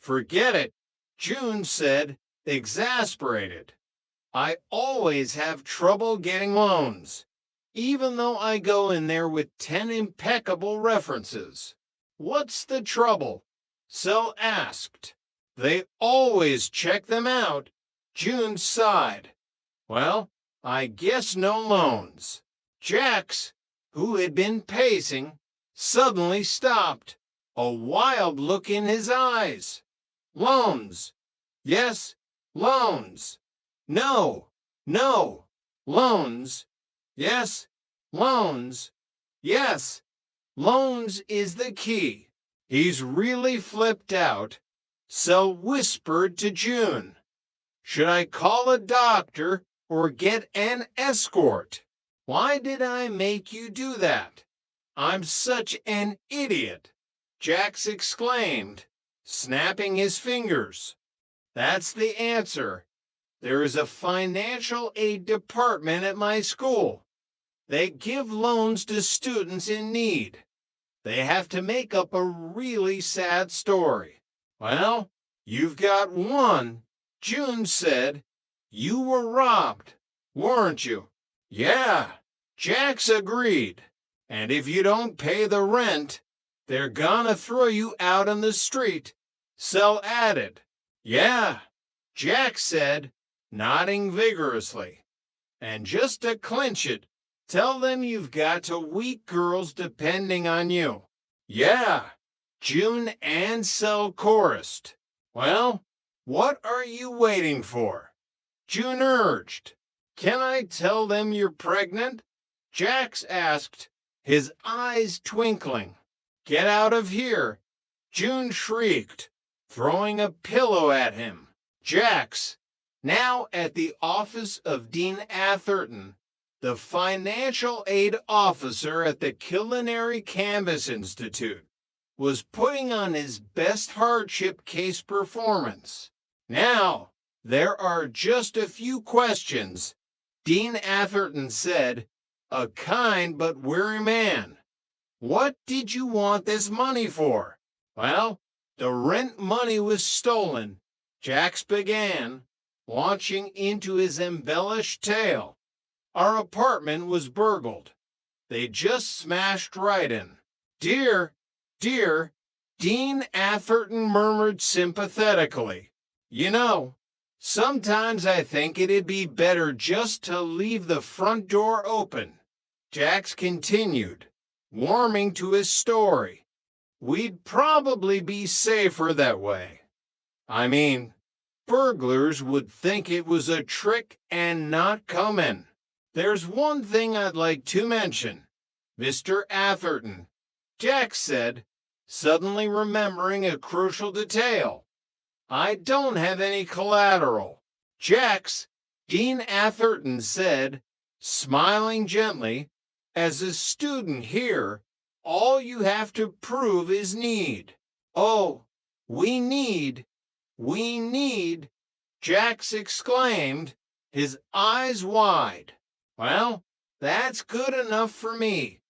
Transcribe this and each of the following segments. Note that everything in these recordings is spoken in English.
Forget it, June said, exasperated. I always have trouble getting loans, even though I go in there with 10 impeccable references. What's the trouble? Sel asked. They always check them out. June sighed. Well, I guess no loans. Jax, who had been pacing, suddenly stopped, a wild look in his eyes. Loans. Yes, loans. No, no, loans. Yes, loans. Yes, loans is the key. He's really flipped out. Sel whispered to June. Should I call a doctor or get an escort? Why did I make you do that? I'm such an idiot, Jax exclaimed, snapping his fingers. That's the answer. There is a financial aid department at my school. They give loans to students in need. They have to make up a really sad story. Well, you've got one, June said. You were robbed, weren't you? Yeah, Jax agreed. And if you don't pay the rent, they're gonna throw you out on the street. Sel added. Yeah, Jax said, nodding vigorously. And just to clinch it, tell them you've got 2 weak girls depending on you. Yeah, June and Sel chorused. Well, what are you waiting for? June urged. Can I tell them you're pregnant? Jax asked, his eyes twinkling. Get out of here, June shrieked, throwing a pillow at him. Jax, now at the office of Dean Atherton, the financial aid officer at the Culinary Canvas Institute, was putting on his best hardship case performance. Now, there are just a few questions, Dean Atherton said, a kind but weary man. What did you want this money for? Well, the rent money was stolen, Jax began, launching into his embellished tale. Our apartment was burgled. They just smashed right in. Dear, Dean Atherton murmured sympathetically. You know, sometimes I think it'd be better just to leave the front door open. Jax continued, warming to his story. We'd probably be safer that way. I mean, burglars would think it was a trick and not come in. There's one thing I'd like to mention, Mr. Atherton, Jax said, suddenly remembering a crucial detail. I don't have any collateral. Jax, Dean Atherton said, smiling gently, as a student here, all you have to prove is need. Oh, we need, Jax exclaimed, his eyes wide. Well, that's good enough for me,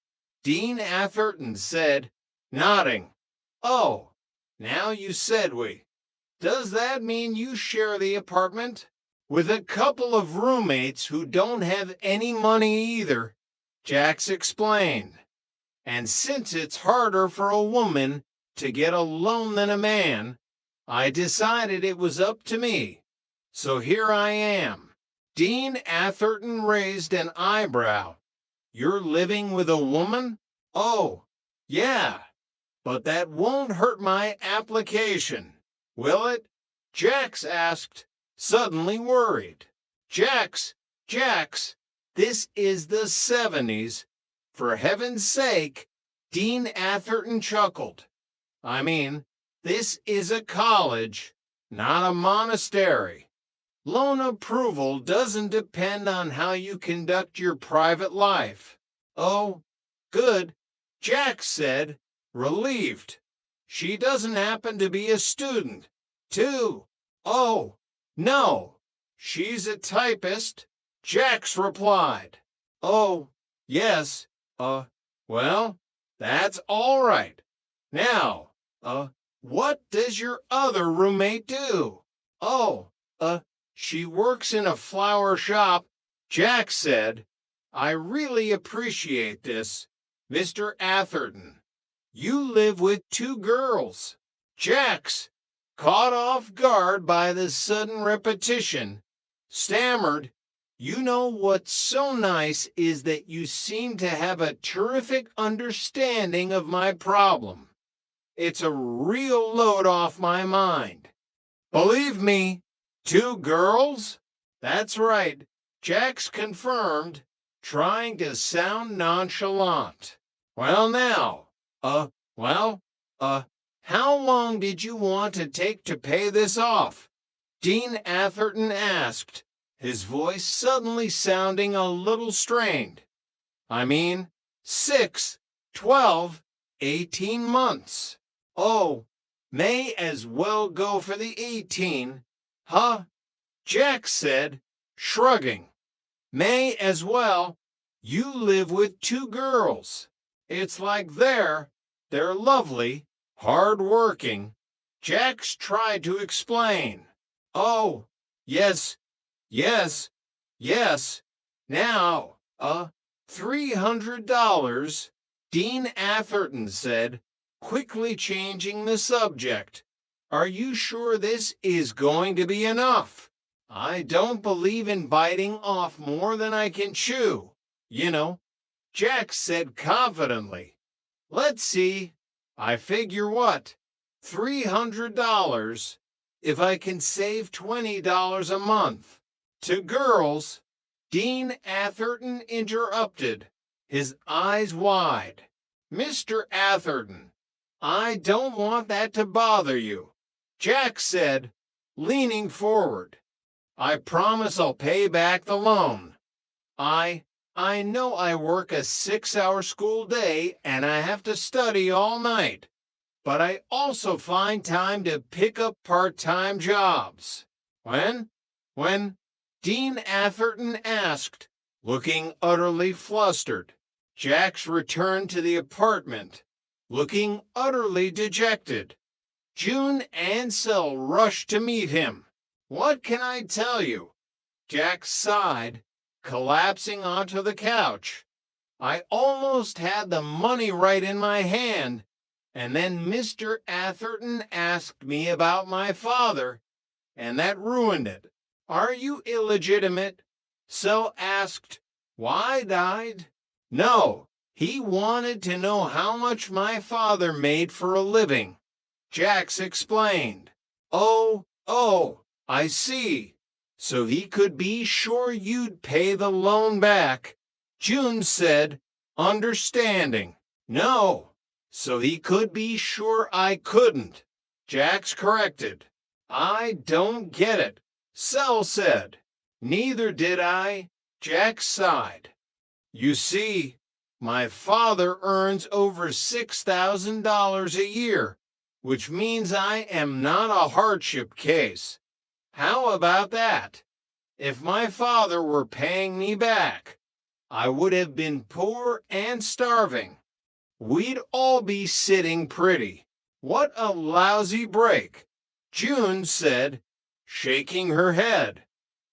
Dean Atherton said, nodding. Oh, now you said we. Does that mean you share the apartment? With a couple of roommates who don't have any money either, Jax explained. And since it's harder for a woman to get a loan than a man, I decided it was up to me. So here I am. Dean Atherton raised an eyebrow. You're living with a woman? Oh, yeah. But that won't hurt my application, will it? Jax asked, suddenly worried. Jax, this is the 70s. For heaven's sake, Dean Atherton chuckled. I mean, this is a college, not a monastery. Loan approval doesn't depend on how you conduct your private life. Oh, good, Jax said, relieved. She doesn't happen to be a student, too. Oh, no, she's a typist, Jax replied. Oh, yes, well, that's all right. Now, What does your other roommate do? Oh, she works in a flower shop, Jack said. I really appreciate this, Mr. Atherton. You live with two girls. Jax, caught off guard by the sudden repetition, stammered, You know what's so nice is that you seem to have a terrific understanding of my problem. It's a real load off my mind. Believe me, two girls? That's right, Jax confirmed, trying to sound nonchalant. Well now, well, how long did you want to take to pay this off? Dean Atherton asked, his voice suddenly sounding a little strained. I mean, 6, 12, 18 months. Oh, may as well go for the 18, huh? Jack said, shrugging. May as well. You live with two girls. It's like they're lovely, hard-working. Jax tried to explain. Oh, yes, yes, yes. Now, $300, Dean Atherton said, quickly changing the subject. Are you sure this is going to be enough? I don't believe in biting off more than I can chew, you know, Jack said confidently. Let's see. I figure what? $300 if I can save $20 a month. To girls, Dean Atherton interrupted, his eyes wide. Mr. Atherton, I don't want that to bother you, Jack said, leaning forward. I promise I'll pay back the loan. I know I work a 6-hour school day and I have to study all night, but I also find time to pick up part-time jobs. When Dean Atherton asked, looking utterly flustered. Jax returned to the apartment, looking utterly dejected. June Ansell rushed to meet him. What can I tell you? Jack sighed, collapsing onto the couch. I almost had the money right in my hand, and then Mr. Atherton asked me about my father, and that ruined it. Are you illegitimate? So asked, why died? No, he wanted to know how much my father made for a living. Jax explained. Oh, I see. So he could be sure you'd pay the loan back. June said, understanding. No, so he could be sure I couldn't. Jax corrected. I don't get it, Sel said. Neither did I, Jack sighed. You see, my father earns over $6,000 a year, which means I am not a hardship case. How about that? If my father were paying me back, I would have been poor and starving. We'd all be sitting pretty. What a lousy break, June said, shaking her head.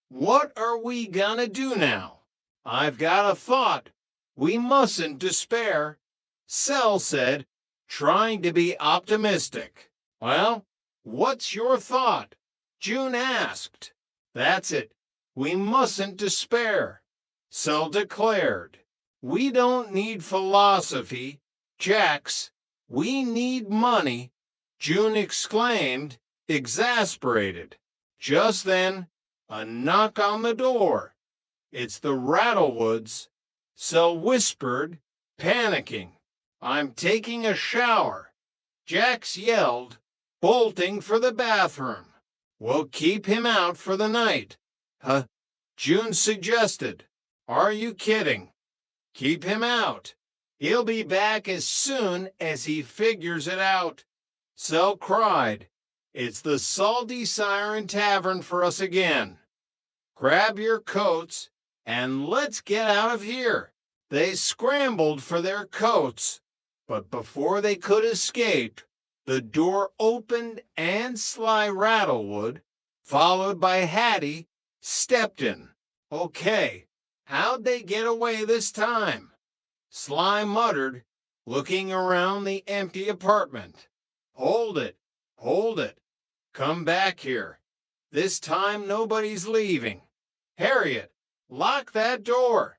What are we gonna do now? I've got a thought. We mustn't despair, Sel said, trying to be optimistic. Well, what's your thought? June asked. That's it. We mustn't despair, Sel declared. We don't need philosophy, Jax. We need money, June exclaimed, exasperated. Just then, a knock on the door. It's the Rattlewoods, Sel whispered, panicking. I'm taking a shower, Jax yelled, bolting for the bathroom. We'll keep him out for the night. June suggested. Are you kidding? Keep him out. He'll be back as soon as he figures it out. Sel cried. It's the Salty Siren Tavern for us again. Grab your coats and let's get out of here. They scrambled for their coats, but before they could escape, The door opened and Sly Rattlewood, followed by Hattie, stepped in. Okay, how'd they get away this time? Sly muttered, looking around the empty apartment. Hold it, hold it. Come back here. This time nobody's leaving. Harriet, lock that door.